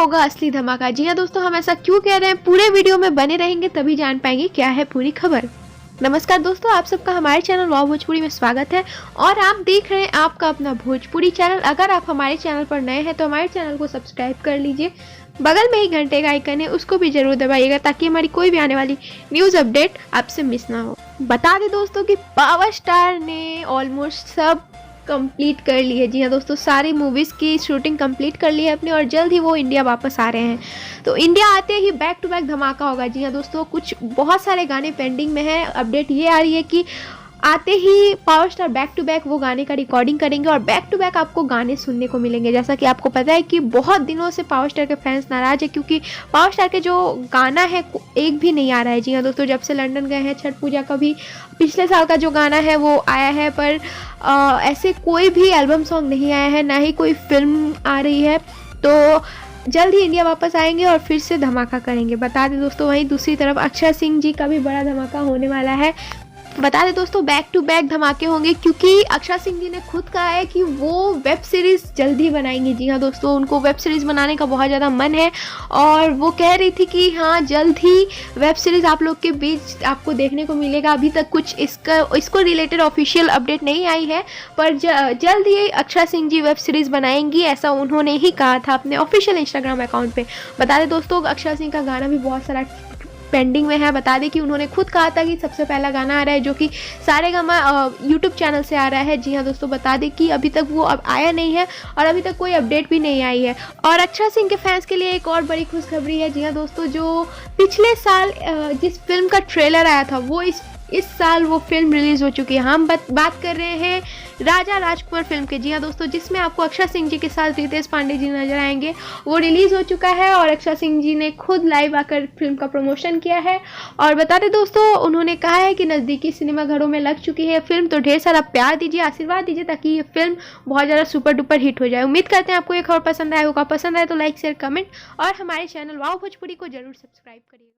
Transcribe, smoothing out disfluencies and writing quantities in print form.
होगा असली धमाका। जी हाँ दोस्तों, हम ऐसा क्यों कह रहे हैं, पूरे वीडियो में बने रहेंगे तभी जान पाएंगे क्या है पूरी खबर। नमस्कार दोस्तों, आप सबका हमारे चैनल वाव भोजपुरी में स्वागत है और आप देख रहे हैं आपका अपना भोजपुरी चैनल। अगर आप हमारे चैनल पर नए हैं तो हमारे चैनल को सब्सक्राइब कर लीजिए, बगल में ही घंटे का आइकन है उसको भी जरूर दबाइएगा ताकि हमारी कोई भी आने वाली न्यूज़ अपडेट आपसे मिस ना हो। बता दें दोस्तों कि पावर स्टार ने ऑलमोस्ट सब कंप्लीट कर ली है। जी हाँ दोस्तों, सारी मूवीज़ की शूटिंग कंप्लीट कर ली है अपनी और जल्द ही वो इंडिया वापस आ रहे हैं। तो इंडिया आते ही बैक टू बैक धमाका होगा। जी हाँ दोस्तों, कुछ बहुत सारे गाने पेंडिंग में हैं। अपडेट ये आ रही है कि आते ही power star back to back वो गाने का रिकॉर्डिंग करेंगे और बैक टू बैक आपको गाने सुनने को मिलेंगे। जैसा कि आपको पता है कि बहुत दिनों से पावर स्टार के फैंस नाराज़ है क्योंकि पावर स्टार के जो गाना है एक भी नहीं आ रहा है। जी हाँ दोस्तों, जब से लंदन गए हैं छठ पूजा का भी पिछले साल का जो गाना है वो आया है, पर ऐसे कोई भी एल्बम सॉन्ग नहीं आया है, ना ही कोई फिल्म आ रही है। तो जल्द ही इंडिया वापस आएंगे और फिर से धमाका करेंगे। बता दें दोस्तों, वहीं दूसरी तरफ अक्षय सिंह जी का भी बड़ा धमाका होने वाला है। बता दें दोस्तों, बैक टू बैक धमाके होंगे क्योंकि अक्षय सिंह जी ने खुद कहा है कि वो वेब सीरीज़ जल्दी बनाएंगे। जी हाँ दोस्तों, उनको वेब सीरीज़ बनाने का बहुत ज़्यादा मन है और वो कह रही थी कि हाँ जल्द ही वेब सीरीज़ आप लोग के बीच आपको देखने को मिलेगा। अभी तक कुछ इसको रिलेटेड ऑफिशियल अपडेट नहीं आई है, पर जल्द ही अक्षय सिंह जी वेब सीरीज़ बनाएंगी, ऐसा उन्होंने ही कहा था अपने ऑफिशियल इंस्टाग्राम अकाउंट पर। बता दें दोस्तों, अक्षय सिंह का गाना भी बहुत सारा पेंडिंग में है। बता दें कि उन्होंने खुद कहा था कि सबसे पहला गाना आ रहा है जो कि सारेगामा यूट्यूब चैनल से आ रहा है। जी हाँ दोस्तों, बता दें कि अभी तक वो अब आया नहीं है और अभी तक कोई अपडेट भी नहीं आई है। और अक्षय सिंह के फैंस के लिए एक और बड़ी खुशखबरी है। जी हाँ दोस्तों, जो पिछले साल जिस फिल्म का ट्रेलर आया था वो इस साल वो फिल्म रिलीज़ हो चुकी है। हम बात कर रहे हैं राजा राजकुमार फिल्म के। जी हाँ दोस्तों, जिसमें आपको अक्षय सिंह जी के साथ रितेश पांडे जी नजर आएंगे, वो रिलीज़ हो चुका है और अक्षय सिंह जी ने खुद लाइव आकर फिल्म का प्रमोशन किया है। और बता दें दोस्तों, उन्होंने कहा है कि नज़दीकी सिनेमाघरों में लग चुकी है फिल्म, तो ढेर सारा प्यार दीजिए, आशीर्वाद दीजिए ताकि ये फिल्म बहुत ज़्यादा सुपर डुपर हिट हो जाए। उम्मीद करते हैं आपको ये खबर पसंद आया होगा। पसंद आए तो लाइक शेयर कमेंट और हमारे चैनल वाव भोजपुरी को जरूर सब्सक्राइब करिए।